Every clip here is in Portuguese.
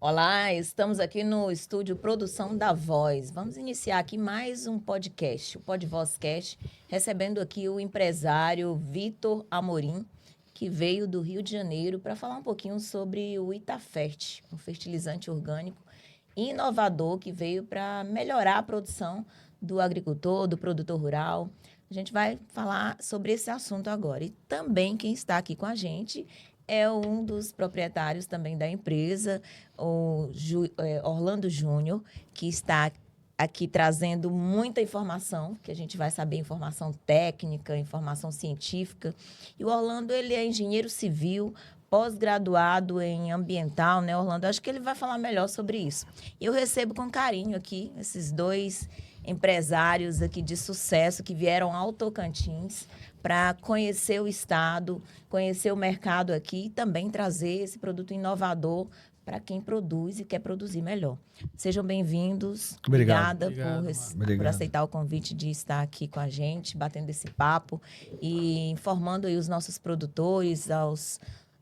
Olá, estamos aqui no estúdio Produção da Voz. Vamos iniciar aqui mais um podcast, o Podvozcast, recebendo aqui o empresário Vitor Amorim, que veio do Rio de Janeiro para falar um pouquinho sobre o Itafert, um fertilizante orgânico inovador que veio para melhorar a produção do agricultor, do produtor rural. A gente vai falar sobre esse assunto agora. E também quem está aqui com a gente é um dos proprietários também da empresa, Orlando Júnior, que está aqui trazendo muita informação, que a gente vai saber informação técnica, informação científica. E o Orlando, ele é engenheiro civil, pós-graduado em ambiental, né, Orlando? Acho que ele vai falar melhor sobre isso. E eu recebo com carinho aqui esses dois empresários aqui de sucesso que vieram ao Tocantins para conhecer o estado, conhecer o mercado aqui e também trazer esse produto inovador para quem produz e quer produzir melhor. Sejam bem-vindos. Obrigado. Obrigada por aceitar o convite de estar aqui com a gente, batendo esse papo e informando aí os nossos produtores,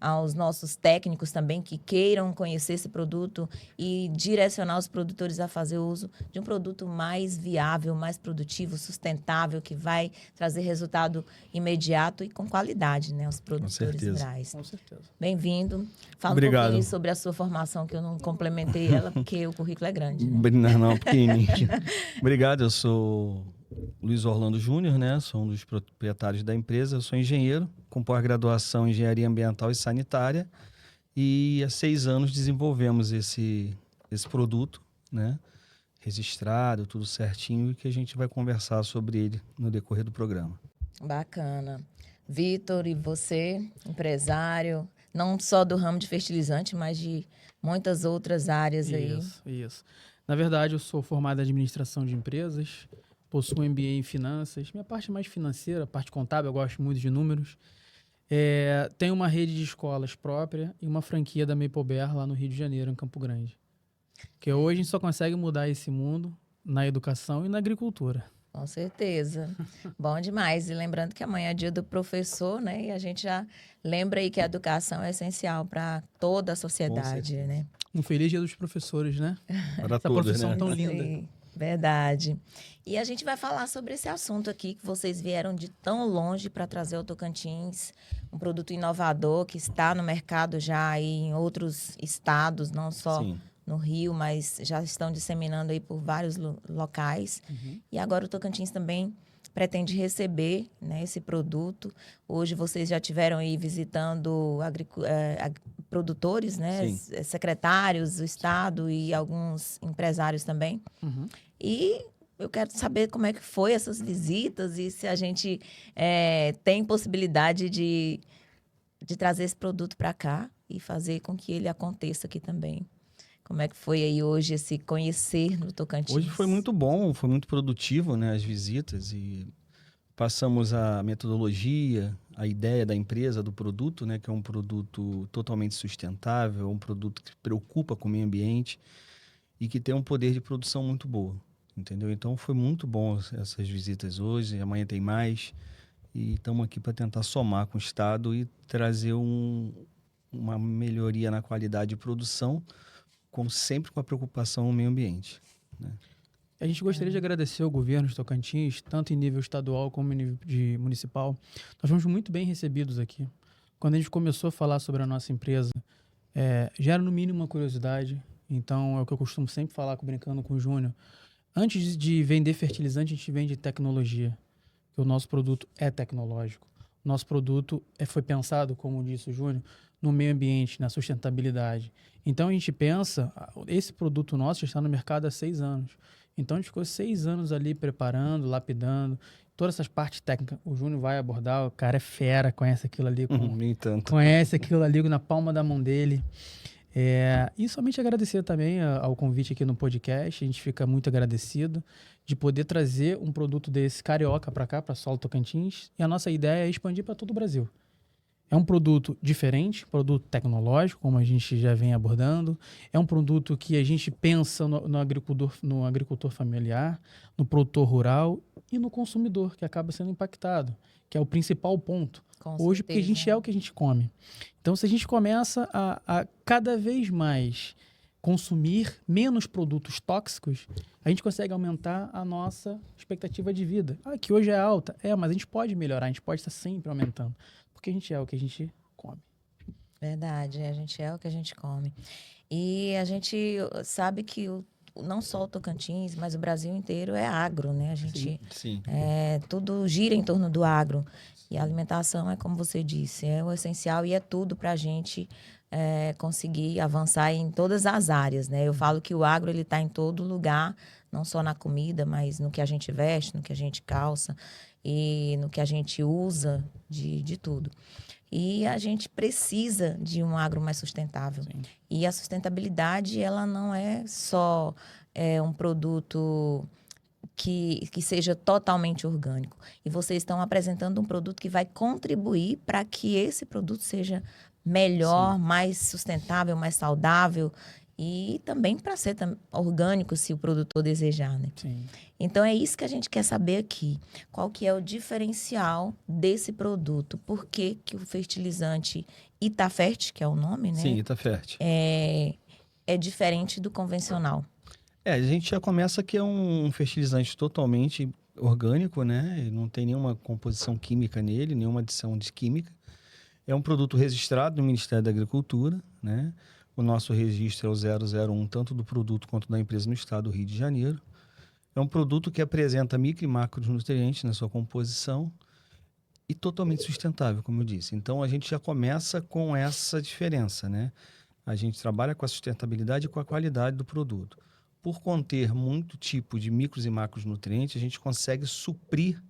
aos nossos técnicos também que queiram conhecer esse produto e direcionar os produtores a fazer uso de um produto mais viável, mais produtivo, sustentável, que vai trazer resultado imediato e com qualidade, né, aos produtores rurais. Com certeza. Bem-vindo. Fala Obrigado. um pouquinho sobre a sua formação, que eu não complementei ela, porque o currículo é grande. Né? Não, pequenininho. Obrigado, eu sou Luiz Orlando Júnior, né? Sou um dos proprietários da empresa. Eu sou engenheiro, com pós-graduação em Engenharia Ambiental e Sanitária. E há 6 anos desenvolvemos esse produto, né? Registrado, tudo certinho, e que a gente vai conversar sobre ele no decorrer do programa. Bacana. Vitor, e você, empresário, não só do ramo de fertilizante, mas de muitas outras áreas aí. Isso. Na verdade, eu sou formado em administração de empresas, possuo MBA em finanças. Minha parte mais financeira, a parte contábil, eu gosto muito de números. Tenho uma rede de escolas própria e uma franquia da Maple Bear lá no Rio de Janeiro, em Campo Grande. Que hoje a gente só consegue mudar esse mundo na educação e na agricultura. Com certeza. Bom demais. E lembrando que amanhã é dia do professor, né? E a gente já lembra aí que a educação é essencial para toda a sociedade, né? Um feliz dia dos professores, né? Para essa todos, profissão né? tão linda. Sim, verdade. E a gente vai falar sobre esse assunto aqui, que vocês vieram de tão longe para trazer ao Tocantins um produto inovador que está no mercado já aí em outros estados, não só Sim. no Rio, mas já estão disseminando aí por vários locais. E agora o Tocantins também pretende receber, né, esse produto. Hoje vocês já tiveram aí visitando produtores, né, secretários do estado e alguns empresários também. E eu quero saber como é que foi essas visitas e se a gente tem possibilidade de trazer esse produto para cá e fazer com que ele aconteça aqui também. Como é que foi aí hoje esse conhecer no Tocantins? Hoje foi muito bom, foi muito produtivo, né, as visitas, e passamos a metodologia, a ideia da empresa, do produto, né, que é um produto totalmente sustentável, um produto que se preocupa com o meio ambiente e que tem um poder de produção muito boa, entendeu? Então foi muito bom essas visitas hoje, amanhã tem mais, e estamos aqui para tentar somar com o Estado e trazer uma melhoria na qualidade de produção, como sempre com a preocupação no meio ambiente, né? A gente gostaria de agradecer ao governo de Tocantins, tanto em nível estadual como em nível municipal. Nós fomos muito bem recebidos aqui. Quando a gente começou a falar sobre a nossa empresa, já era no mínimo uma curiosidade. Então, é o que eu costumo sempre falar, brincando com o Júnior. Antes de vender fertilizante, a gente vende tecnologia. Porque o nosso produto é tecnológico. O nosso produto foi pensado, como disse o Júnior, no meio ambiente, na sustentabilidade. Então, a gente pensa, esse produto nosso já está no mercado há 6 anos. Então, a gente ficou 6 anos ali preparando, lapidando, todas essas partes técnicas. O Júnior vai abordar, o cara é fera, conhece aquilo ali conhece aquilo ali na palma da mão dele. E somente agradecer também ao convite aqui no podcast. A gente fica muito agradecido de poder trazer um produto desse carioca para cá, para Solo Tocantins. E a nossa ideia é expandir para todo o Brasil. É um produto diferente, produto tecnológico, como a gente já vem abordando. É um produto que a gente pensa no agricultor familiar, no produtor rural e no consumidor, que acaba sendo impactado, que é o principal ponto. Hoje, porque a gente é o que a gente come. Então, se a gente começa a cada vez mais consumir menos produtos tóxicos, a gente consegue aumentar a nossa expectativa de vida. Que hoje é alta. Mas a gente pode melhorar, a gente pode estar sempre aumentando. Porque a gente é o que a gente come. Verdade, a gente é o que a gente come. E a gente sabe que não só o Tocantins, mas o Brasil inteiro é agro, né? A gente, Sim. tudo gira em torno do agro. E a alimentação é, como você disse, é o essencial e é tudo para a gente conseguir avançar em todas as áreas, né? Eu falo que o agro ele está em todo lugar, não só na comida, mas no que a gente veste, no que a gente calça e no que a gente usa de tudo. E a gente precisa de um agro mais sustentável. Sim. E a sustentabilidade, ela não é só um produto que seja totalmente orgânico. E vocês estão apresentando um produto que vai contribuir para que esse produto seja melhor, mais sustentável, mais saudável e também para ser orgânico, se o produtor desejar, né? Sim. Então, é isso que a gente quer saber aqui. Qual que é o diferencial desse produto? Por que que o fertilizante Itafert, que é o nome, né? Sim, Itafert. É diferente do convencional. A gente já começa que é um fertilizante totalmente orgânico, né? Ele não tem nenhuma composição química nele, nenhuma adição de química. É um produto registrado no Ministério da Agricultura, né? O nosso registro é o 001, tanto do produto quanto da empresa no estado do Rio de Janeiro. É um produto que apresenta micro e macronutrientes na sua composição e totalmente sustentável, como eu disse. Então, a gente já começa com essa diferença, né? A gente trabalha com a sustentabilidade e com a qualidade do produto. Por conter muito tipo de micros e macronutrientes, a gente consegue suprir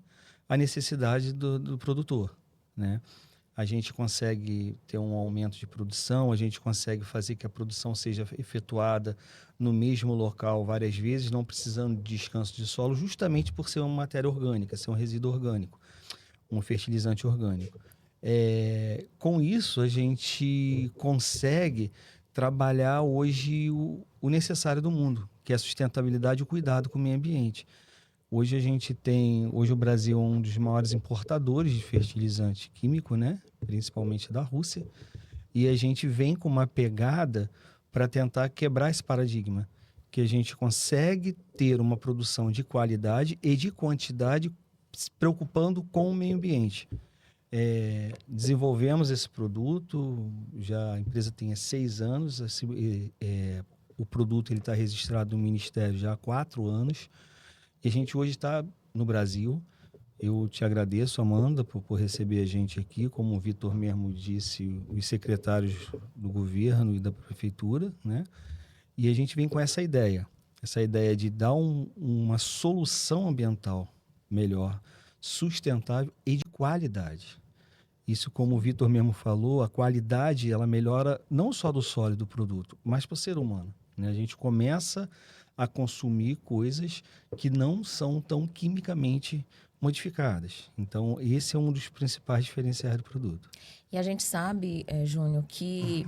a necessidade do produtor, né? A gente consegue ter um aumento de produção, a gente consegue fazer que a produção seja efetuada no mesmo local várias vezes, não precisando de descanso de solo, justamente por ser uma matéria orgânica, ser um resíduo orgânico, um fertilizante orgânico. Com isso, a gente consegue trabalhar hoje o necessário do mundo, que é a sustentabilidade e o cuidado com o meio ambiente. Hoje o Brasil é um dos maiores importadores de fertilizante químico, né? Principalmente da Rússia, e a gente vem com uma pegada para tentar quebrar esse paradigma, que a gente consegue ter uma produção de qualidade e de quantidade se preocupando com o meio ambiente. Desenvolvemos esse produto, a empresa tem 6 anos, o produto está registrado no Ministério já há 4 anos, e a gente hoje está no Brasil. Eu te agradeço, Amanda, por receber a gente aqui. Como o Vitor mesmo disse, os secretários do governo e da prefeitura, né? E a gente vem com essa ideia de dar uma solução ambiental melhor, sustentável e de qualidade. Isso, como o Vitor mesmo falou, a qualidade ela melhora não só do sólido do produto, mas para o ser humano, né? A gente começa a consumir coisas que não são tão quimicamente modificadas. Então, esse é um dos principais diferenciais do produto. E a gente sabe, Júnior, que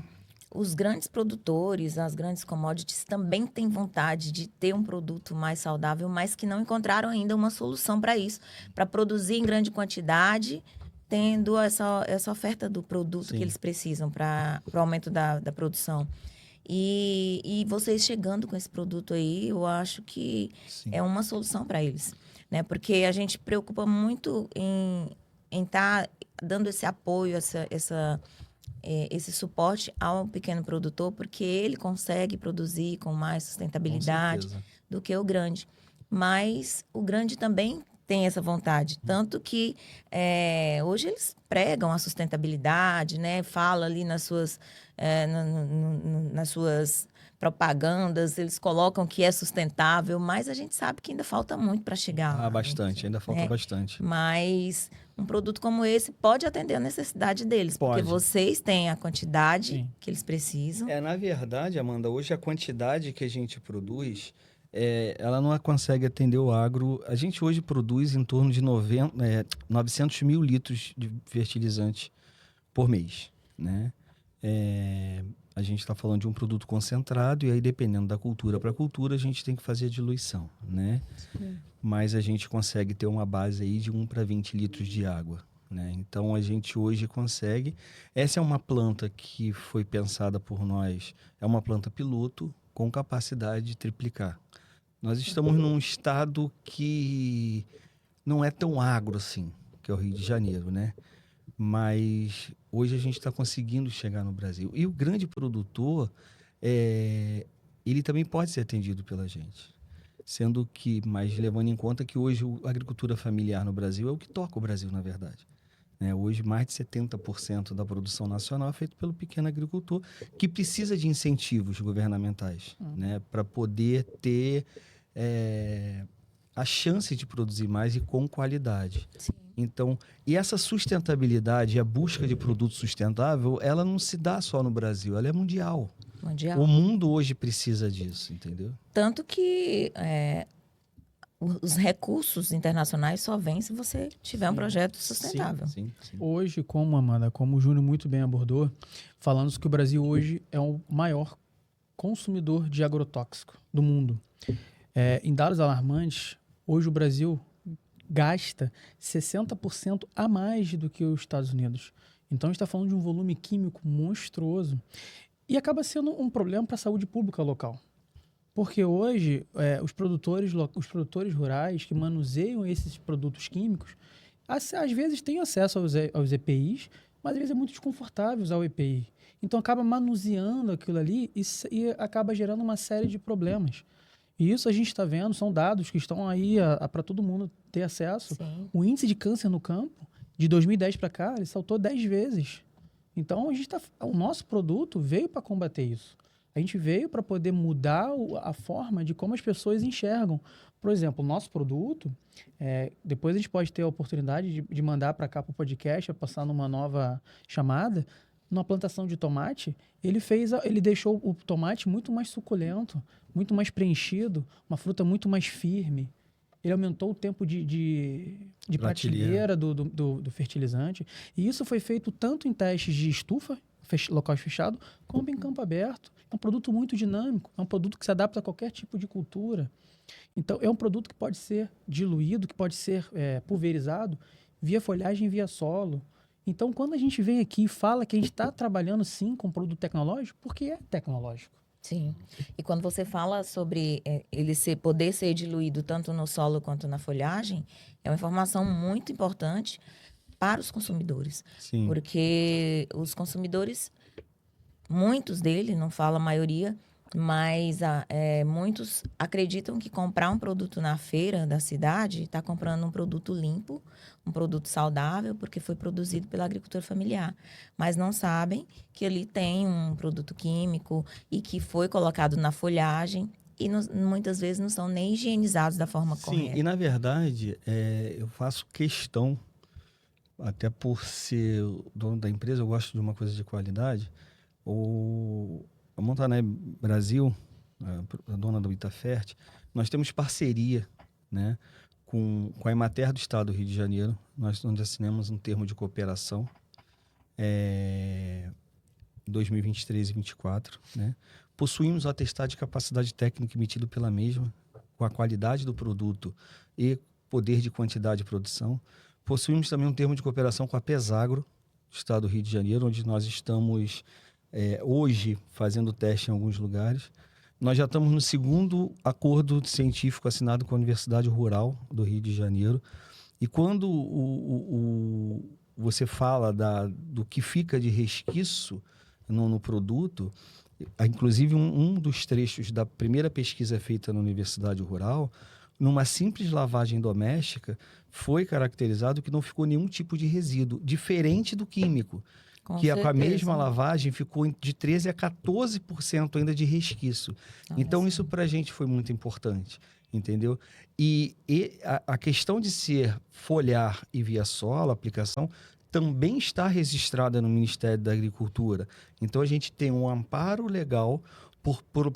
os grandes produtores, as grandes commodities também têm vontade de ter um produto mais saudável, mas que não encontraram ainda uma solução para isso, para produzir em grande quantidade, tendo essa oferta do produto Sim. que eles precisam para o aumento da produção. E vocês chegando com esse produto aí, eu acho que Sim. é uma solução para eles, né? Porque a gente preocupa muito em estar dando esse apoio, esse suporte ao pequeno produtor, porque ele consegue produzir com mais sustentabilidade do que o grande. Mas o grande também tem essa vontade. Tanto que hoje eles pregam a sustentabilidade, né? Fala ali nas suas propagandas, eles colocam que é sustentável, mas a gente sabe que ainda falta muito para chegar lá. Bastante, ainda falta bastante. Mas um produto como esse pode atender a necessidade deles, porque vocês têm a quantidade que eles precisam. Na verdade, Amanda, hoje a quantidade que a gente produz, ela não consegue atender o agro. A gente hoje produz em torno de 900 mil litros de fertilizante por mês, né? A gente está falando de um produto concentrado, e aí, dependendo da cultura para cultura, a gente tem que fazer a diluição, né? Mas a gente consegue ter uma base aí de 1 para 20 litros de água, né? Então, a gente hoje consegue. Essa é uma planta que foi pensada por nós, é uma planta piloto, com capacidade de triplicar. Nós estamos num estado que não é tão agro assim, que é o Rio de Janeiro, né? Mas hoje a gente está conseguindo chegar no Brasil. E o grande produtor, ele também pode ser atendido pela gente. Sendo que, mas levando em conta que hoje a agricultura familiar no Brasil é o que toca o Brasil, na verdade. Né? Hoje, mais de 70% da produção nacional é feita pelo pequeno agricultor, que precisa de incentivos governamentais, né? Para poder ter a chance de produzir mais e com qualidade. Sim. Então, e essa sustentabilidade, a busca de produto sustentável, ela não se dá só no Brasil, ela é mundial. O mundo hoje precisa disso, entendeu? Tanto que os recursos internacionais só vêm se você tiver um projeto sustentável. Sim. Hoje, como o Júnior muito bem abordou, falando que o Brasil hoje é o maior consumidor de agrotóxico do mundo. Em dados alarmantes, hoje o Brasil gasta 60% a mais do que os Estados Unidos. Então, a gente está falando de um volume químico monstruoso e acaba sendo um problema para a saúde pública local. Porque hoje, os produtores rurais que manuseiam esses produtos químicos, às vezes têm acesso aos EPIs, mas às vezes é muito desconfortável usar o EPI. Então, acaba manuseando aquilo ali e acaba gerando uma série de problemas. E isso a gente está vendo, são dados que estão aí para todo mundo ter acesso. Sim. O índice de câncer no campo, de 2010 para cá, ele saltou 10 vezes. Então, o nosso produto veio para combater isso. A gente veio para poder mudar a forma de como as pessoas enxergam. Por exemplo, o nosso produto, depois a gente pode ter a oportunidade de mandar para cá para o podcast, passar numa nova chamada. Na plantação de tomate, ele deixou o tomate muito mais suculento, muito mais preenchido, uma fruta muito mais firme. Ele aumentou o tempo de prateleira do fertilizante. E isso foi feito tanto em testes de estufa, local fechado, como em campo aberto. É um produto muito dinâmico, é um produto que se adapta a qualquer tipo de cultura. Então, é um produto que pode ser diluído, que pode ser pulverizado via folhagem, via solo. Então, quando a gente vem aqui e fala que a gente está trabalhando, sim, com produto tecnológico, porque é tecnológico. Sim. E quando você fala sobre ele poder ser diluído tanto no solo quanto na folhagem, é uma informação muito importante para os consumidores. Sim. Porque os consumidores, muitos deles, não falo a maioria, mas muitos acreditam que comprar um produto na feira da cidade está comprando um produto limpo, um produto saudável, porque foi produzido pela agricultura familiar. Mas não sabem que ali tem um produto químico e que foi colocado na folhagem e muitas vezes não são nem higienizados da forma correta. Sim, e na verdade, eu faço questão, até por ser o dono da empresa, eu gosto de uma coisa de qualidade. A Montané Brasil, a dona do Itafert, nós temos parceria, né, com a Emater do Estado do Rio de Janeiro. Nós assinamos um termo de cooperação 2023 e 2024. Né? Possuímos o atestado de capacidade técnica emitido pela mesma, com a qualidade do produto e poder de quantidade de produção. Possuímos também um termo de cooperação com a Pesagro, do Estado do Rio de Janeiro, onde nós estamos hoje fazendo teste em alguns lugares. Nós já estamos no segundo acordo científico assinado com a Universidade Rural do Rio de Janeiro. E quando você fala do que fica de resquício no produto, inclusive um dos trechos da primeira pesquisa feita na Universidade Rural, numa simples lavagem doméstica, foi caracterizado que não ficou nenhum tipo de resíduo, diferente do químico. Com a mesma lavagem ficou de 13% a 14% ainda de resquício. Então, isso para a gente foi muito importante, entendeu? E a questão de ser foliar e via solo, a aplicação, também está registrada no Ministério da Agricultura. Então, a gente tem um amparo legal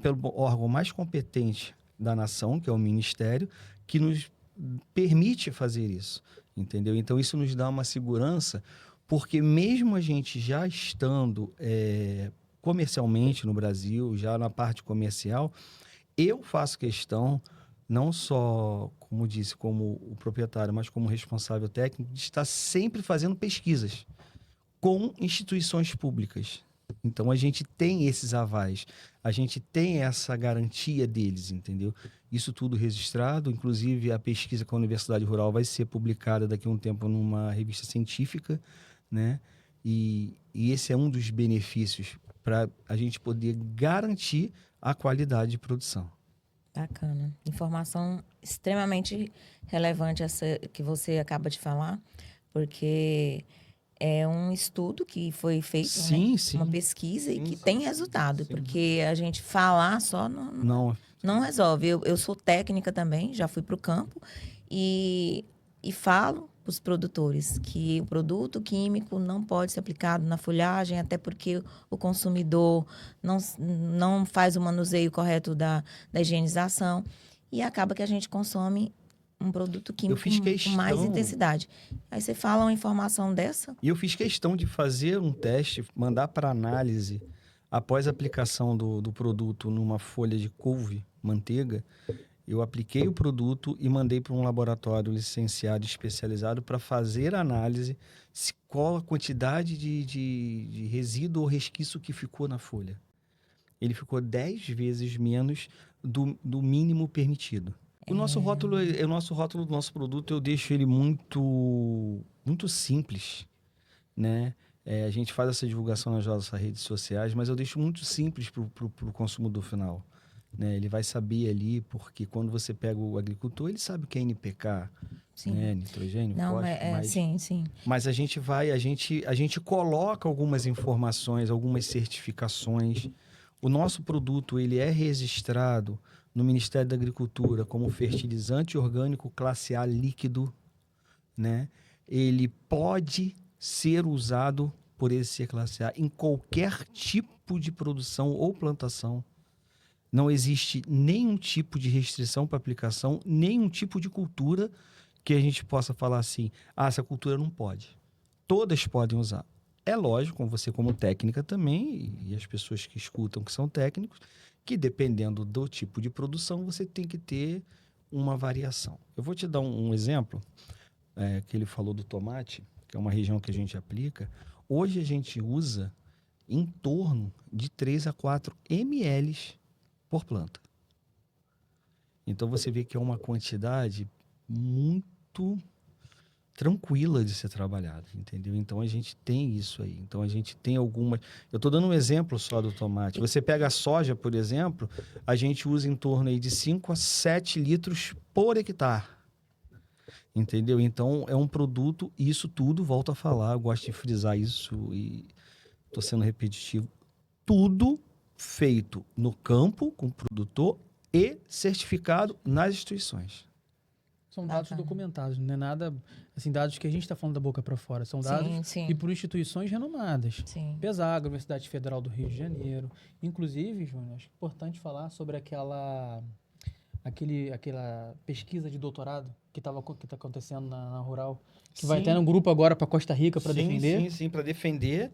pelo órgão mais competente da nação, que é o Ministério, que nos permite fazer isso, entendeu? Então, isso nos dá uma segurança, porque mesmo a gente já estando comercialmente no Brasil, já na parte comercial, eu faço questão, não só, como disse, como o proprietário, mas como responsável técnico, de estar sempre fazendo pesquisas com instituições públicas, Então, a gente tem esses avais, a gente tem essa garantia deles, entendeu? Isso tudo registrado, inclusive a pesquisa com a Universidade Rural vai ser publicada daqui a um tempo numa revista científica, né? E esse é um dos benefícios para a gente poder garantir a qualidade de produção. Bacana. Informação extremamente relevante essa que você acaba de falar, porque é um estudo que foi feito, Sim, né? sim. Uma pesquisa e Sim, que sim, tem sim, resultado, sim. porque a gente falar só Não, não resolve. Eu sou técnica também, já fui para o campo e falo para os produtores que o produto químico não pode ser aplicado na folhagem, até porque o consumidor não faz o manuseio correto da higienização e acaba que a gente consome um produto eu químico fiz com mais questão. intensidade. Aí você fala uma informação dessa? E eu fiz questão de fazer um teste, mandar para análise após a aplicação do produto numa folha de couve, manteiga. Eu apliquei o produto e mandei para um laboratório licenciado especializado para fazer a análise qual a quantidade de resíduo ou resquício que ficou na folha. Ele ficou 10 vezes menos do mínimo permitido. O nosso rótulo, do nosso produto, eu deixo ele muito simples, né? A gente faz essa divulgação nas nossas redes sociais, mas eu deixo muito simples para o consumidor final. Né? Ele vai saber ali, porque quando você pega o agricultor, ele sabe o que é NPK, Sim. né? Nitrogênio, Não, fósforo, sim, sim. mas a gente coloca algumas informações, algumas certificações. O nosso produto ele é registrado no Ministério da Agricultura como fertilizante orgânico classe A líquido, né? Ele pode ser usado por ele ser classe A em qualquer tipo de produção ou plantação. Não existe nenhum tipo de restrição para aplicação, nenhum tipo de cultura que a gente possa falar assim, essa cultura não pode. Todas podem usar. É lógico, você como técnica também, e as pessoas que escutam que são técnicos, que dependendo do tipo de produção, você tem que ter uma variação. Eu vou te dar um exemplo, que ele falou do tomate, que é uma região que a gente aplica. Hoje a gente usa em torno de 3 a 4 ml por planta. Então você vê que é uma quantidade muito tranquila de ser trabalhada, entendeu? Então a gente tem isso aí. Então a gente tem algumas. Eu estou dando um exemplo só do tomate. Você pega a soja, por exemplo, a gente usa em torno aí de 5 a 7 litros por hectare. Entendeu? Então é um produto, e isso tudo, volto a falar, eu gosto de frisar isso e estou sendo repetitivo. Tudo feito no campo, com o produtor e certificado nas instituições. São dados Bacana. documentados, não é nada, assim, dados que a gente está falando da boca para fora. São dados Sim. e por instituições renomadas. Sim. Pesagro, Universidade Federal do Rio de Janeiro. Inclusive, Júnior, acho importante falar sobre aquela pesquisa de doutorado que está acontecendo na Rural, que vai ter um grupo agora para Costa Rica para defender. Sim, para defender.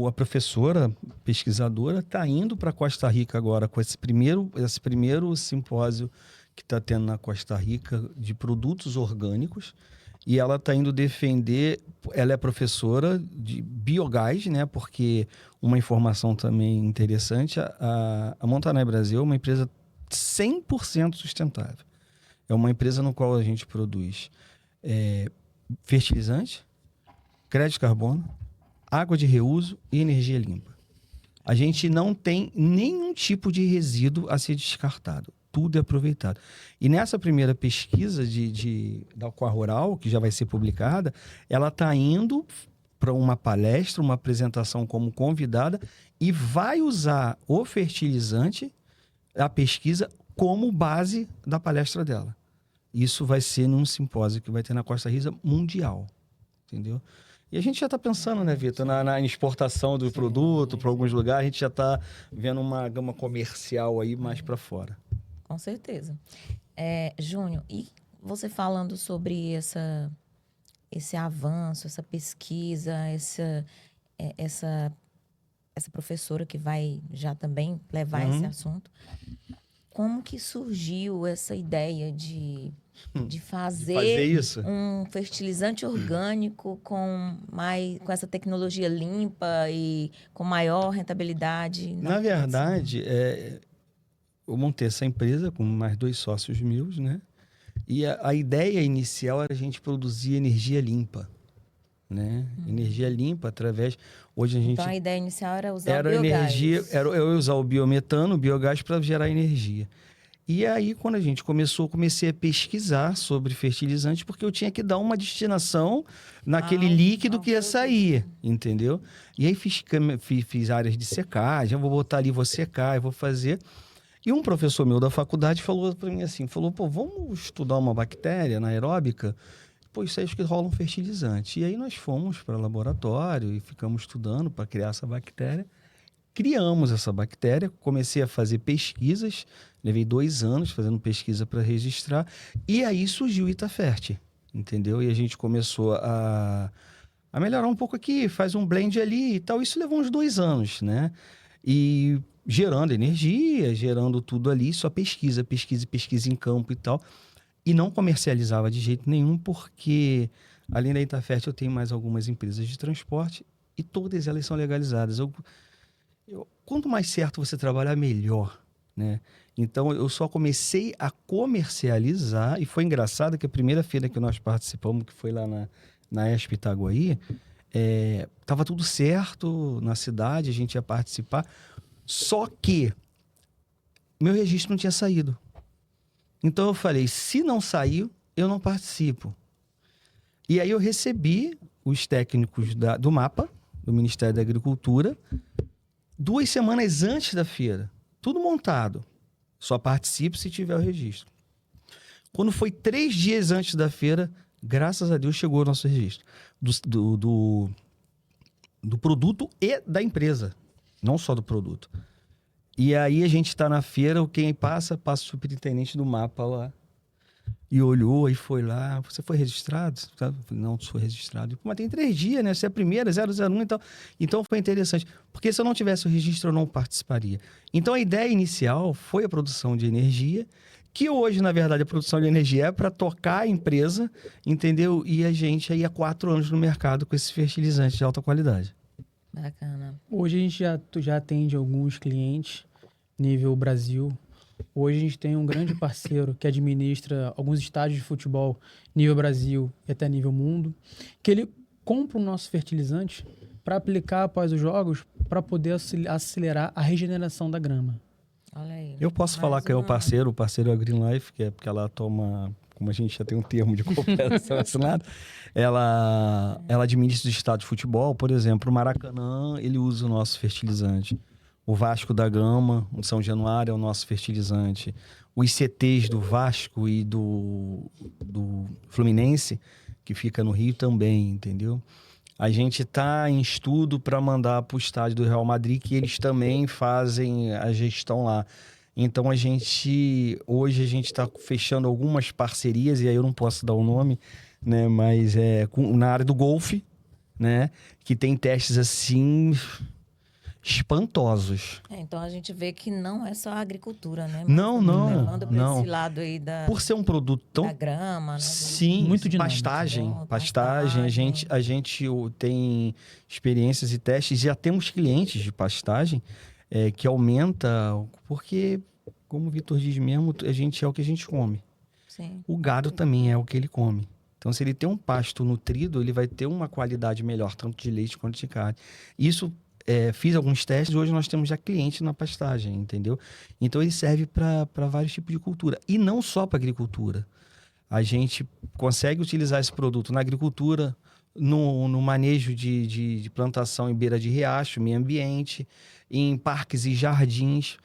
A professora pesquisadora está indo para Costa Rica agora com esse primeiro simpósio que está tendo na Costa Rica de produtos orgânicos. E ela está indo defender, ela é professora de biogás, né? Porque uma informação também interessante, a Montanay Brasil é uma empresa 100% sustentável. É uma empresa no qual a gente produz fertilizante, crédito de carbono, água de reuso e energia limpa. A gente não tem nenhum tipo de resíduo a ser descartado. Tudo é aproveitado. E nessa primeira pesquisa da Aqua Rural, que já vai ser publicada, ela está indo para uma palestra, uma apresentação como convidada e vai usar o fertilizante, a pesquisa, como base da palestra dela. Isso vai ser num simpósio que vai ter na Costa Rica mundial, entendeu? E a gente já está pensando, né, Vitor, na exportação do produto para alguns lugares, a gente já está vendo uma gama comercial aí mais para fora. Com certeza. Júnior, e você falando sobre esse avanço, essa pesquisa, essa professora que vai já também levar esse assunto, como que surgiu essa ideia de de fazer fazer isso. um fertilizante orgânico com essa tecnologia limpa e com maior rentabilidade? Na produção? verdade, eu montei essa empresa com mais 2 sócios meus, né? E a ideia inicial era a gente produzir energia limpa, né? Energia limpa através... Hoje a gente... Então, a ideia inicial era usar o Era biogás. energia, era eu usar o biometano, o biogás para gerar energia. E aí, quando a gente comecei a pesquisar sobre fertilizantes, porque eu tinha que dar uma destinação naquele líquido que ia sair, entendeu? E aí fiz áreas de secagem, eu vou botar ali, vou secar, eu vou fazer. E um professor meu da faculdade falou para mim assim, pô, vamos estudar uma bactéria anaeróbica? Pô, isso aí acho que rola um fertilizante. E aí nós fomos para o laboratório e ficamos estudando para criar essa bactéria. Criamos essa bactéria, comecei a fazer pesquisas, levei 2 anos fazendo pesquisa para registrar, e aí surgiu o Itafert, entendeu? E a gente começou a melhorar um pouco aqui, faz um blend ali e tal. Isso levou uns 2 anos, né? E gerando energia, gerando tudo ali, só pesquisa em campo e tal. E não comercializava de jeito nenhum, porque além da Itafert eu tenho mais algumas empresas de transporte e todas elas são legalizadas. Quanto mais certo você trabalhar, melhor, né? Então, eu só comecei a comercializar, e foi engraçado que a primeira feira que nós participamos, que foi lá na Expo Itaguaí, tava tudo certo na cidade, a gente ia participar, só que meu registro não tinha saído. Então, eu falei, se não saiu, eu não participo. E aí eu recebi os técnicos do MAPA, do Ministério da Agricultura, 2 semanas antes da feira, tudo montado. Só participo se tiver o registro. Quando foi 3 dias antes da feira, graças a Deus chegou o nosso registro do produto e da empresa, não só do produto. E aí a gente está na feira, quem passa o superintendente do MAPA lá. E olhou, e foi lá, você foi registrado? Eu falei, não, sou registrado. Mas tem 3 dias, né? Você é a primeira, 001 e tal. Então foi interessante, porque se eu não tivesse o registro, eu não participaria. Então a ideia inicial foi a produção de energia, que hoje, na verdade, a produção de energia é para tocar a empresa, entendeu? E a gente aí há 4 anos no mercado com esses fertilizantes de alta qualidade. Bacana. Hoje a gente já atende alguns clientes nível Brasil. Hoje a gente tem um grande parceiro que administra alguns estádios de futebol nível Brasil e até nível mundo, que ele compra o nosso fertilizante para aplicar após os jogos para poder acelerar a regeneração da grama. Olha aí. Eu posso falar que é o parceiro é a Green Life, que é porque ela toma, como a gente já tem um termo de cooperação assinado, ela administra os estádios de futebol, por exemplo, o Maracanã, ele usa o nosso fertilizante. O Vasco da Gama, o São Januário é o nosso fertilizante. Os CTs do Vasco e do Fluminense, que fica no Rio também, entendeu? A gente está em estudo para mandar para o estádio do Real Madrid, que eles também fazem a gestão lá. Então, hoje a gente está fechando algumas parcerias, e aí eu não posso dar o nome, né? Mas na área do golfe, né? Que tem testes assim... espantosos. Então a gente vê que não é só a agricultura, né? Mas Não. levando para esse lado aí Por ser um produto tão... da grama, né? Sim, muito dinâmico. Pastagem. A gente tem experiências e testes, já temos clientes de pastagem que aumenta, porque, como o Vitor diz mesmo, a gente é o que a gente come. Sim. O gado também é o que ele come. Então, se ele tem um pasto nutrido, ele vai ter uma qualidade melhor, tanto de leite quanto de carne. Isso... fiz alguns testes, hoje nós temos já cliente na pastagem, entendeu? Então ele serve para vários tipos de cultura. E não só para agricultura. A gente consegue utilizar esse produto na agricultura, no manejo de plantação em beira de riacho, meio ambiente, em parques e jardins.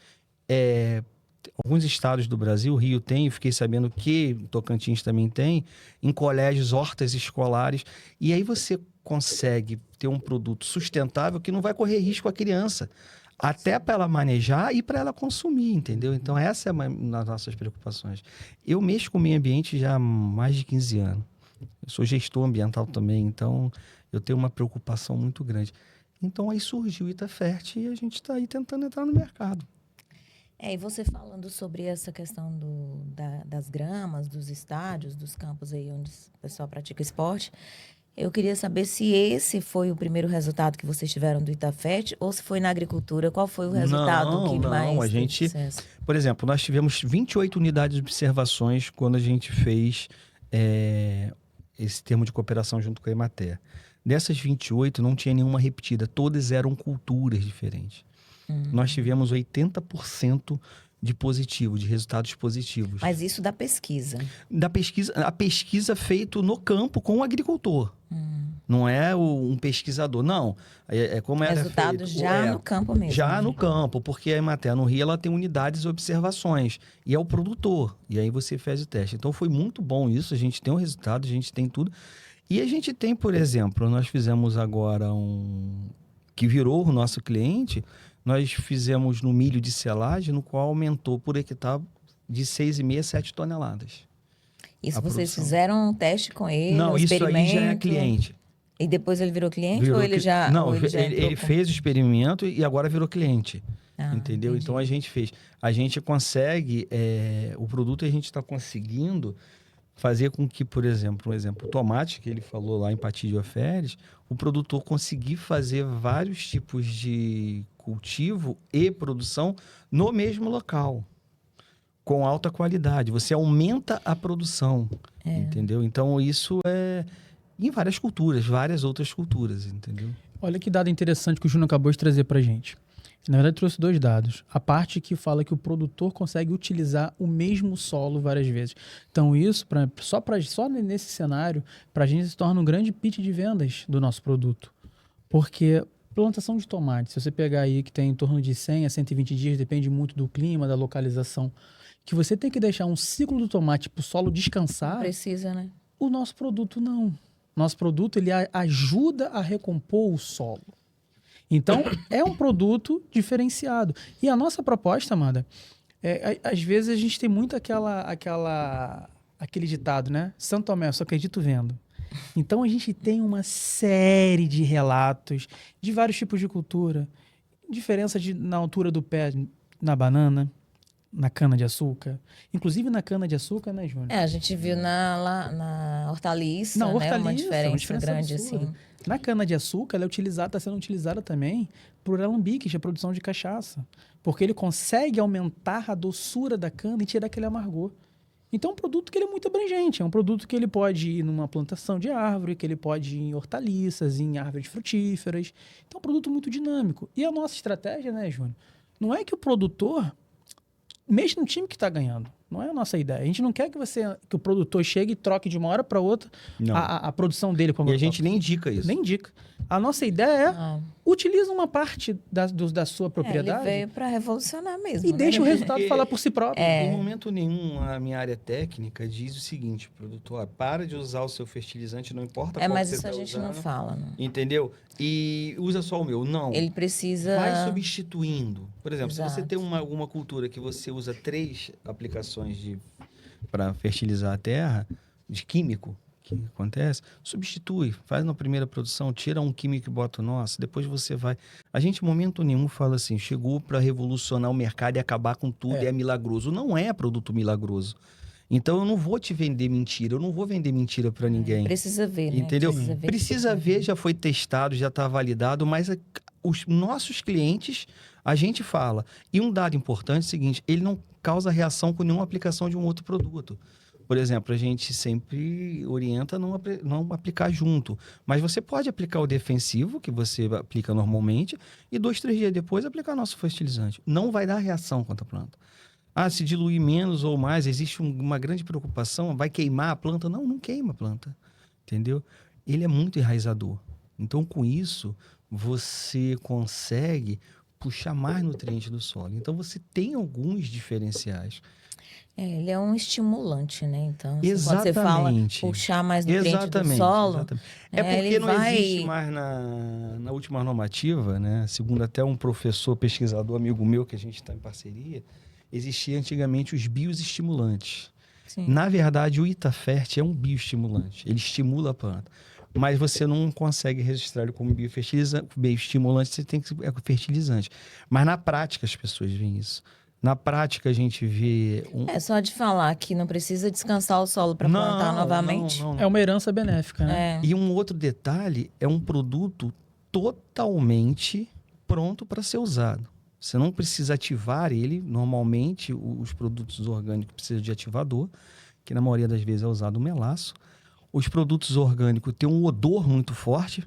Alguns estados do Brasil, Rio tem, fiquei sabendo que Tocantins também tem, em colégios, hortas escolares. E aí você consegue ter um produto sustentável que não vai correr risco à criança, até para ela manejar e para ela consumir, entendeu? Então essa é uma das nossas preocupações. Eu mexo com o meio ambiente já há mais de 15 anos. Eu sou gestor ambiental também, então eu tenho uma preocupação muito grande. Então aí surgiu o Itafert e a gente está aí tentando entrar no mercado. E você falando sobre essa questão das gramas, dos estádios, dos campos aí onde o pessoal pratica esporte, eu queria saber se esse foi o primeiro resultado que vocês tiveram do Itafet ou se foi na agricultura. Qual foi o resultado que mais a teve gente, sucesso? por exemplo, nós tivemos 28 unidades de observações quando a gente fez esse termo de cooperação junto com a Emater. Dessas 28, não tinha nenhuma repetida, todas eram culturas diferentes. Nós tivemos 80% de positivo, de resultados positivos. Mas isso da pesquisa. A pesquisa feita no campo com o agricultor. Não é um pesquisador, não. Como era Resultados feito, já no campo mesmo. já no campo, porque a Emater no Rio ela tem unidades de observações e é o produtor. E aí você faz o teste. Então foi muito bom isso, a gente tem o resultado, a gente tem tudo. E a gente tem, por exemplo, nós fizemos agora que virou o nosso cliente, nós fizemos no milho de selagem, no qual aumentou por hectare de 6,5 a 7 toneladas. Isso vocês produção. fizeram um teste com ele, Não, um isso aí experimento? já é cliente. E depois ele virou cliente ou ele já... Não, ou ele já entrou ele fez o experimento e agora virou cliente. Ah, entendeu? entendi. Então a gente fez. A gente consegue, o produto a gente está conseguindo fazer com que, por exemplo, o tomate, que ele falou lá em Pati de Oferes, o produtor conseguir fazer vários tipos de cultivo e produção no mesmo local, com alta qualidade. Você aumenta a produção, entendeu? Então, isso é em várias culturas, várias outras culturas, entendeu? Olha que dado interessante que o Júnior acabou de trazer para gente. Na verdade, trouxe 2 dados. A parte que fala que o produtor consegue utilizar o mesmo solo várias vezes. Então, isso, só nesse cenário, para a gente se torna um grande pitch de vendas do nosso produto. Porque plantação de tomate, se você pegar aí que tem em torno de 100 a 120 dias, depende muito do clima, da localização, que você tem que deixar um ciclo do tomate para o solo descansar, Precisa, né? o nosso produto não. Nosso produto, ele ajuda a recompor o solo. Então, é um produto diferenciado. E a nossa proposta, Amanda, às vezes a gente tem muito aquele ditado, né? Santo Tomé, eu só acredito vendo. Então, a gente tem uma série de relatos de vários tipos de cultura. Diferença na altura do pé na banana, na cana-de-açúcar. Inclusive na cana-de-açúcar, né, Júnior? A gente viu na hortaliça, né? Uma diferença grande, absurda. assim. Na cana-de-açúcar, ela está sendo utilizada também por alambiques, a produção de cachaça. Porque ele consegue aumentar a doçura da cana e tirar aquele amargor. Então, é um produto que ele é muito abrangente. É um produto que ele pode ir numa plantação de árvore, que ele pode ir em hortaliças, em árvores frutíferas. Então, é um produto muito dinâmico. E a nossa estratégia, né, Júnior? Não é que o produtor mexe no time que está ganhando. Não é a nossa ideia. A gente não quer que o produtor chegue e troque de uma hora para outra a produção dele. E a gente nem indica isso. Nem indica. A nossa ideia é utiliza uma parte da sua propriedade. Ele veio para revolucionar mesmo. E né? deixa o resultado falar por si próprio. Em momento nenhum, a minha área técnica diz o seguinte, produtor, para de usar o seu fertilizante, não importa qual Mas que isso você a tá gente usando, não fala. Não. entendeu? E usa só o meu. Não. Ele precisa... Vai substituindo. Por exemplo, se você Exato. tem alguma cultura que você usa 3 aplicações para fertilizar a terra, de químico, que acontece, substitui, faz na primeira produção, tira um químico e bota o nosso, depois você vai... A gente, em momento nenhum, fala assim, chegou para revolucionar o mercado e acabar com tudo, é milagroso. Não é produto milagroso. Então, eu não vou te vender mentira, eu não vou vender mentira para ninguém. Precisa ver, né? Entendeu? Precisa ver, Precisa ver, já foi testado, já está validado, mas os nossos clientes, a gente fala. E um dado importante é o seguinte, ele não causa reação com nenhuma aplicação de um outro produto. Por exemplo, a gente sempre orienta não aplicar junto. Mas você pode aplicar o defensivo, que você aplica normalmente, e 2, 3 dias depois aplicar nosso fertilizante. Não vai dar reação contra a planta. Se diluir menos ou mais, existe uma grande preocupação, vai queimar a planta? Não, não queima a planta, entendeu? Ele é muito enraizador. Então, com isso, você consegue puxar mais nutrientes do solo. Então, você tem alguns diferenciais. Ele é um estimulante, né? Então, Exatamente. quando você fala puxar mais nutrientes do solo... Exatamente. É porque ele não existe mais na última normativa, né? Segundo até um professor pesquisador amigo meu, que a gente está em parceria, existia antigamente os bioestimulantes. Sim. Na verdade, o Itafert é um bioestimulante. Ele estimula a planta. Mas você não consegue registrar ele como bioestimulante, você tem que ser fertilizante. Mas na prática as pessoas veem isso. Na prática, a gente vê... É só de falar que não precisa descansar o solo para plantar novamente. É uma herança benéfica, né? E um outro detalhe, é um produto totalmente pronto para ser usado. Você não precisa ativar ele. Normalmente, os produtos orgânicos precisam de ativador, que na maioria das vezes é usado o melaço. Os produtos orgânicos têm um odor muito forte.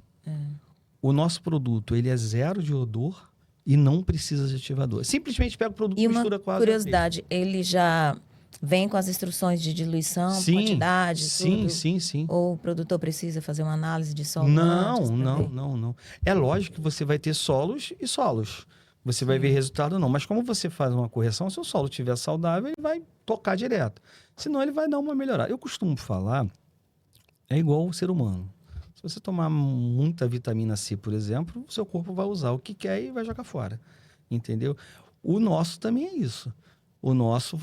O nosso produto, ele é zero de odor e não precisa de ativador. Simplesmente pega o produto e mistura com a água. Curiosidade, ele já vem com as instruções de diluição, quantidade, tudo? Sim. Ou o produtor precisa fazer uma análise de solo antes pra ver? Não. É lógico que você vai ter solos e solos. Você vai ver resultado ou não. Mas como você faz uma correção, se o solo estiver saudável, ele vai tocar direto. Senão ele vai dar uma melhorada. Eu costumo falar, é igual o ser humano. Se você tomar muita vitamina C, por exemplo, o seu corpo vai usar o que quer e vai jogar fora. Entendeu? O nosso também é isso. O nosso,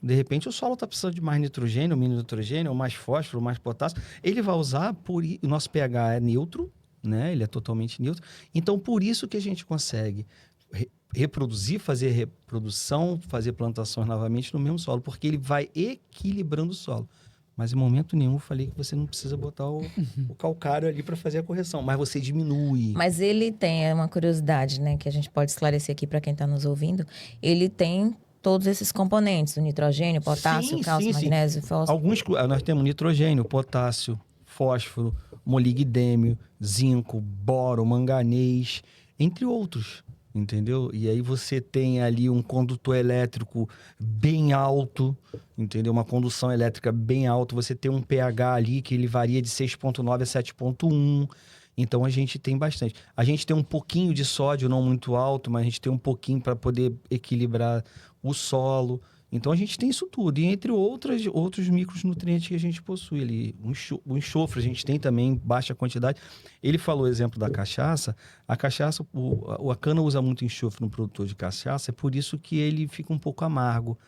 de repente, o solo está precisando de mais nitrogênio, menos nitrogênio, ou mais fósforo, mais potássio. Ele vai usar, o nosso pH é neutro, né? Ele é totalmente neutro. Então, por isso que a gente consegue reproduzir, fazer reprodução, fazer plantações novamente no mesmo solo, porque ele vai equilibrando o solo. Mas em momento nenhum eu falei que você não precisa botar o calcário ali para fazer a correção, mas você diminui. Mas ele tem uma curiosidade, né, que a gente pode esclarecer aqui para quem está nos ouvindo. Ele tem todos esses componentes, o nitrogênio, potássio, cálcio, magnésio, fósforo. Nós temos nitrogênio, potássio, fósforo, molibdênio, zinco, boro, manganês, entre outros. Entendeu? E aí você tem ali um condutor elétrico bem alto, entendeu? Uma condução elétrica bem alta. Você tem um pH ali que ele varia de 6,9 a 7,1. Então a gente tem bastante. A gente tem um pouquinho de sódio, não muito alto, mas a gente tem um pouquinho para poder equilibrar o solo. Então a gente tem isso tudo. E entre outros micronutrientes que a gente possui ali. O enxofre a gente tem também baixa quantidade. Ele falou o exemplo da cachaça. A cachaça, a cana usa muito enxofre no produtor de cachaça. É por isso que ele fica um pouco amargo.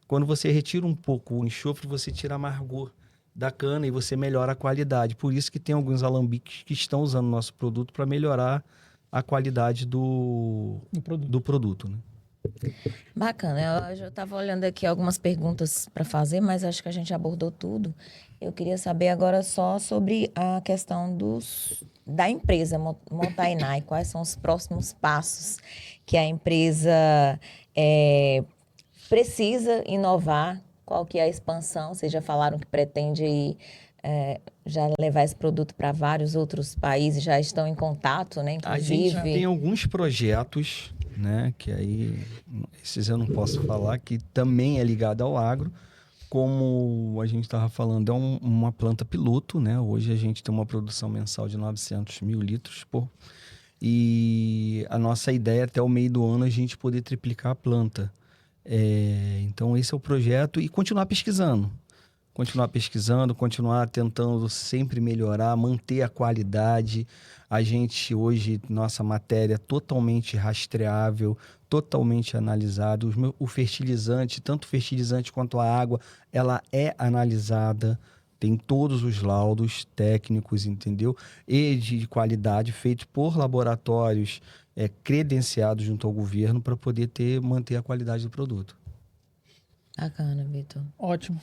Quando você retira um pouco o enxofre, você tira amargor da cana e você melhora a qualidade. Por isso que tem alguns alambiques que estão usando o nosso produto para melhorar a qualidade do produto, né? Bacana. Eu já estava olhando aqui algumas perguntas para fazer, mas acho que a gente abordou tudo. Eu queria saber agora só sobre a questão da empresa Motainai. Quais são os próximos passos que a empresa precisa inovar? Qual que é a expansão? Vocês já falaram que pretende aí, já levar esse produto para vários outros países, já estão em contato, né? Inclusive. A gente tem alguns projetos, né? Que aí, esses eu não posso falar, que também é ligado ao agro. Como a gente estava falando, é uma planta piloto, né? Hoje a gente tem uma produção mensal de 900 mil litros e a nossa ideia é até o meio do ano a gente poder triplicar a planta. Então esse é o projeto e continuar pesquisando, continuar tentando sempre melhorar, manter a qualidade. A gente hoje, nossa matéria é totalmente rastreável, totalmente analisada. O fertilizante, tanto o fertilizante quanto a água, ela é analisada, tem todos os laudos técnicos, entendeu? E de qualidade, feitos por laboratórios credenciados junto ao governo para poder manter a qualidade do produto. Bacana, Vitor. Ótimo.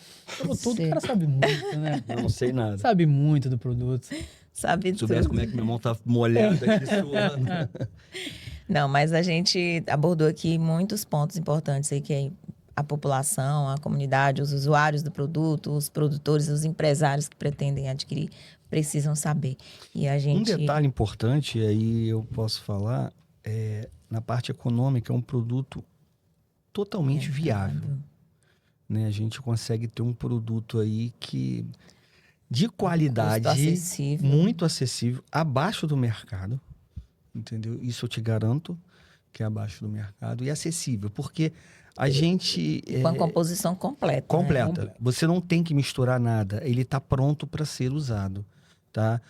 Tudo o cara sabe muito, né? Não sei nada. Sabe muito do produto. Sabe Se soubesse como é que minha mão tá molhada aqui suando. Não, mas a gente abordou aqui muitos pontos importantes aí, que é a população, a comunidade, os usuários do produto, os produtores, os empresários que pretendem adquirir, precisam saber. E a gente... Um detalhe importante, aí eu posso falar, na parte econômica, é um produto totalmente viável. Né? A gente consegue ter um produto aí que de qualidade, muito acessível, abaixo do mercado, entendeu? Isso eu te garanto que é abaixo do mercado e acessível, porque a gente... Com a composição completa. Completa. Né? Você não tem que misturar nada, ele está pronto para ser usado. Tá?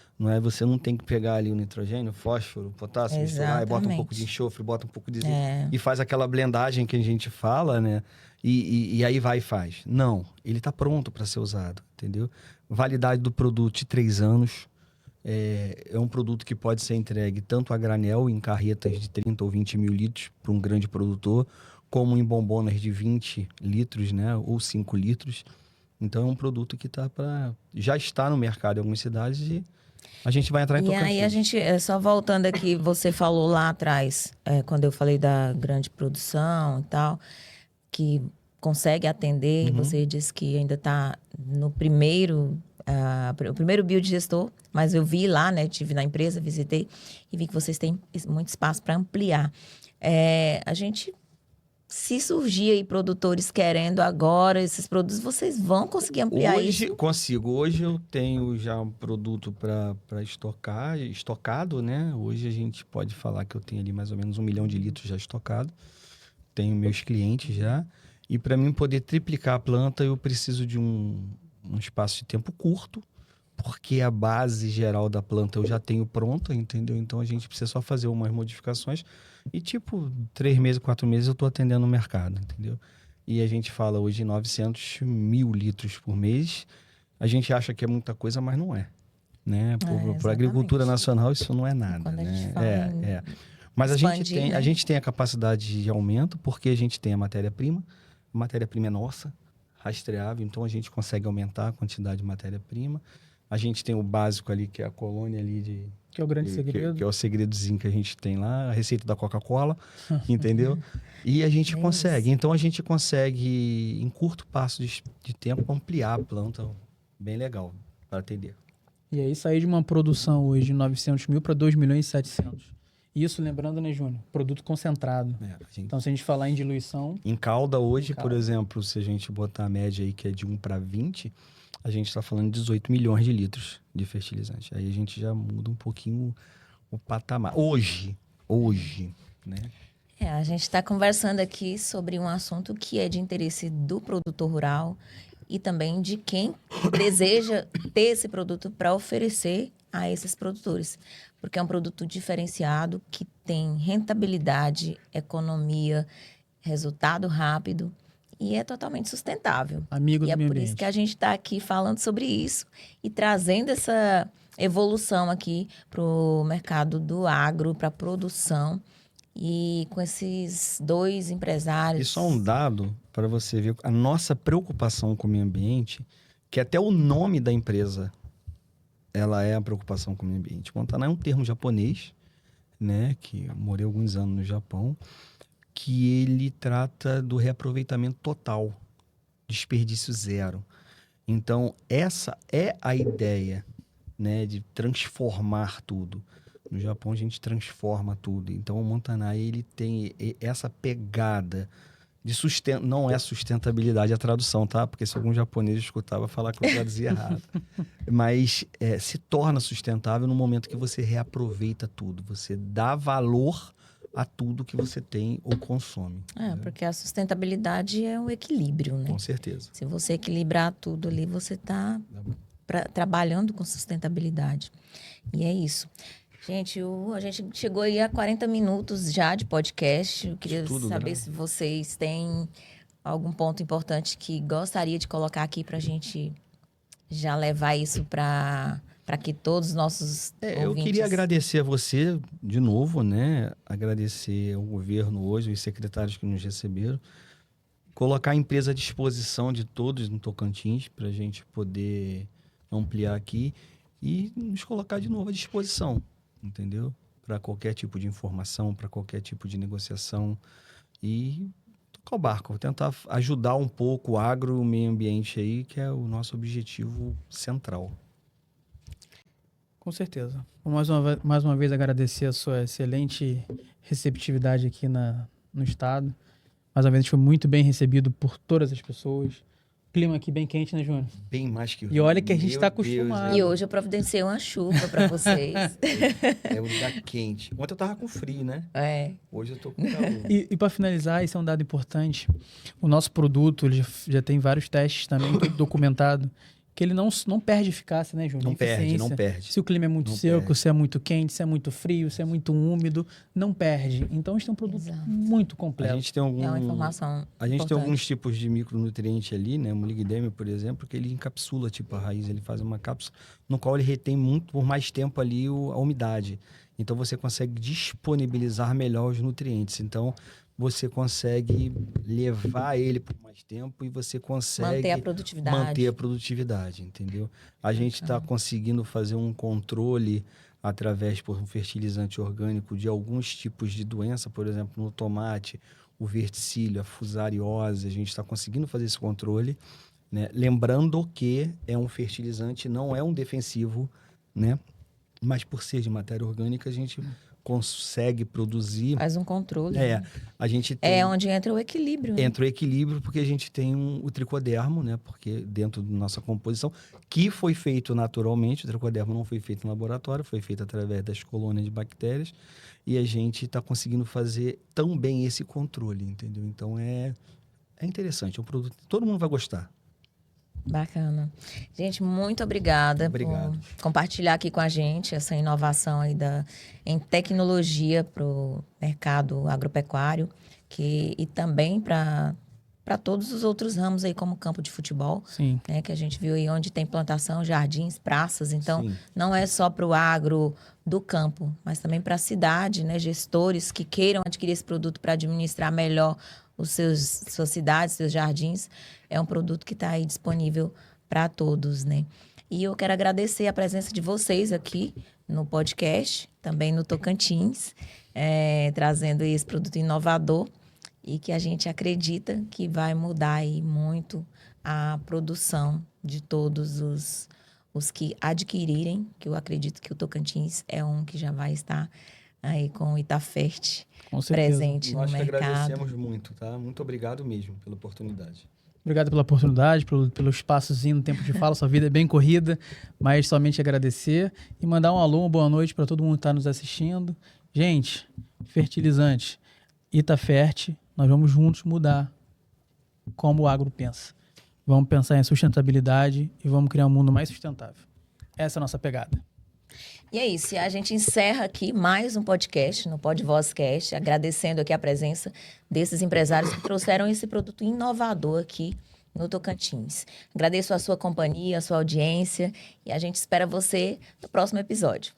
Você não tem que pegar ali o nitrogênio, fósforo, potássio, misturar, e bota um pouco de enxofre, bota um pouco de zinco e faz aquela blendagem que a gente fala, né? E aí vai e faz. Não, ele está pronto para ser usado, entendeu? Validade do produto de 3 anos. É um produto que pode ser entregue tanto a granel, em carretas de 30 ou 20 mil litros para um grande produtor, como em bombonas de 20 litros, né? Ou 5 litros. Então, é um produto que já está no mercado em algumas cidades e a gente vai entrar em E Tocantins. aí a gente, só voltando aqui, você falou lá atrás, quando eu falei da grande produção e tal, que consegue atender, e você disse que ainda está no o primeiro biodigestor, mas eu vi lá, né, estive na empresa, visitei, e vi que vocês têm muito espaço para ampliar. A gente, se surgir aí produtores querendo agora esses produtos, vocês vão conseguir ampliar Hoje isso? consigo. Hoje eu tenho já um produto para estocado, né? Hoje a gente pode falar que eu tenho ali mais ou menos 1 milhão de litros já estocado. Tenho meus clientes já. E para mim poder triplicar a planta, eu preciso de um espaço de tempo curto, porque a base geral da planta eu já tenho pronta, entendeu? Então a gente precisa só fazer umas modificações. E 3 meses, 4 meses eu estou atendendo o mercado, entendeu? E a gente fala hoje em 900 mil litros por mês. A gente acha que é muita coisa, mas não é. Né? Por agricultura nacional, isso não é nada. Quando a né? gente fala Mas expandir, a gente tem a capacidade de aumento, porque a gente tem a matéria-prima. A matéria-prima é nossa, rastreável, então a gente consegue aumentar a quantidade de matéria-prima. A gente tem o básico ali, que é a colônia ali Que é o grande segredo. Que é o segredozinho que a gente tem lá, a receita da Coca-Cola, entendeu? E a gente consegue. Então a gente consegue, em curto espaço de tempo, ampliar a planta bem legal para atender. E aí sair de uma produção hoje de 900 mil para 2 milhões e 700. Isso, lembrando, né, Júnior? Produto concentrado. Então, se a gente falar em diluição... Em calda hoje, por exemplo, se a gente botar a média aí que é de 1 para 20, a gente está falando de 18 milhões de litros de fertilizante. Aí a gente já muda um pouquinho o patamar. Hoje, né? A gente está conversando aqui sobre um assunto que é de interesse do produtor rural e também de quem deseja ter esse produto para oferecer a esses produtores. Porque é um produto diferenciado que tem rentabilidade, economia, resultado rápido e é totalmente sustentável. Amigo do meio por isso que a gente está aqui falando sobre isso e trazendo essa evolução aqui para o mercado do agro, para a produção. E com esses 2 empresários... E só um dado para você ver a nossa preocupação com o meio ambiente, que até o nome da empresa, ela é a preocupação com o meio ambiente. Montana é um termo japonês, né, que eu morei alguns anos no Japão, que ele trata do reaproveitamento total, desperdício zero. Então, essa é a ideia, né, de transformar tudo. No Japão, a gente transforma tudo. Então, o Montanai, ele tem essa pegada de não é sustentabilidade a tradução, tá? Porque se algum japonês escutava falar que eu traduzia errado. Mas se torna sustentável no momento que você reaproveita tudo. Você dá valor a tudo que você tem ou consome. Porque a sustentabilidade é um equilíbrio, né? Com certeza. Se você equilibrar tudo ali, você está trabalhando com sustentabilidade. E é isso. Gente, a gente chegou aí a 40 minutos já de podcast. Eu queria saber se vocês têm algum ponto importante que gostaria de colocar aqui para a gente já levar isso para que todos os nossos ouvintes... Eu queria agradecer a você de novo, né? Agradecer ao governo hoje, os secretários que nos receberam. Colocar a empresa à disposição de todos no Tocantins para a gente poder ampliar aqui e nos colocar de novo à disposição. Entendeu? Para qualquer tipo de informação, para qualquer tipo de negociação e tocar o barco, tentar ajudar um pouco o agro, o meio ambiente aí, que é o nosso objetivo central. Com certeza. Mais uma vez agradecer a sua excelente receptividade aqui no estado. Mais uma vez a gente foi muito bem recebido por todas as pessoas. Clima aqui bem quente, né, Júnior? Bem mais que o E olha que a gente está acostumado. E hoje eu providenciei uma chuva para vocês. É o lugar quente. Ontem eu tava com frio, né? Hoje eu tô com calor. E para finalizar, isso é um dado importante. O nosso produto ele já tem vários testes também, tudo documentado, que ele não perde eficácia, né, Júnior? Não perde. Se o clima é muito seco, se é muito quente, se é muito frio, se é muito úmido, não perde. Então, a gente tem um produto muito completo. A gente tem é uma informação A gente tem alguns tipos de micronutriente ali, né? O molibdênio, por exemplo, que ele encapsula, tipo, a raiz. Ele faz uma cápsula no qual ele retém por mais tempo ali a umidade. Então, você consegue disponibilizar melhor os nutrientes. Então, você consegue levar ele por mais tempo e você consegue Manter a produtividade. Entendeu? A gente está conseguindo fazer um controle através por um fertilizante orgânico de alguns tipos de doença, por exemplo, no tomate, o verticílio, a fusariose, a gente está conseguindo fazer esse controle, né? Lembrando que é um fertilizante, não é um defensivo, né? Mas por ser de matéria orgânica, a gente consegue produzir. Faz um controle. É, né? a gente tem. É onde entra o equilíbrio. Né? Entra o equilíbrio porque a gente tem o tricodermo, né? Porque dentro da nossa composição, que foi feito naturalmente, o tricodermo não foi feito em laboratório, foi feito através das colônias de bactérias, e a gente está conseguindo fazer também esse controle, entendeu? Então é interessante, é um produto que todo mundo vai gostar. Bacana. Gente, muito obrigada Obrigado. por compartilhar aqui com a gente essa inovação aí em tecnologia para o mercado agropecuário e também para todos os outros ramos aí, como campo de futebol, Sim. né, que a gente viu aí onde tem plantação, jardins, praças. Então, Sim. não é só para o agro do campo, mas também para a cidade, né, gestores que queiram adquirir esse produto para administrar melhor suas cidades, seus jardins. É um produto que está aí disponível para todos, né? E eu quero agradecer a presença de vocês aqui no podcast, também no Tocantins, trazendo esse produto inovador e que a gente acredita que vai mudar aí muito a produção de todos os que adquirirem, que eu acredito que o Tocantins é um que já vai estar aí com o Itafert presente Nós no que mercado. agradecemos muito, tá? Muito obrigado mesmo pela oportunidade. Obrigado pela oportunidade, pelo espaçozinho no tempo de fala. Sua vida é bem corrida, mas somente agradecer e mandar um alô, uma boa noite para todo mundo que está nos assistindo. Gente, fertilizante, Itafert, nós vamos juntos mudar como o agro pensa. Vamos pensar em sustentabilidade e vamos criar um mundo mais sustentável. Essa é a nossa pegada. E é isso, a gente encerra aqui mais um podcast no PodVozCast, agradecendo aqui a presença desses empresários que trouxeram esse produto inovador aqui no Tocantins. Agradeço a sua companhia, a sua audiência e a gente espera você no próximo episódio.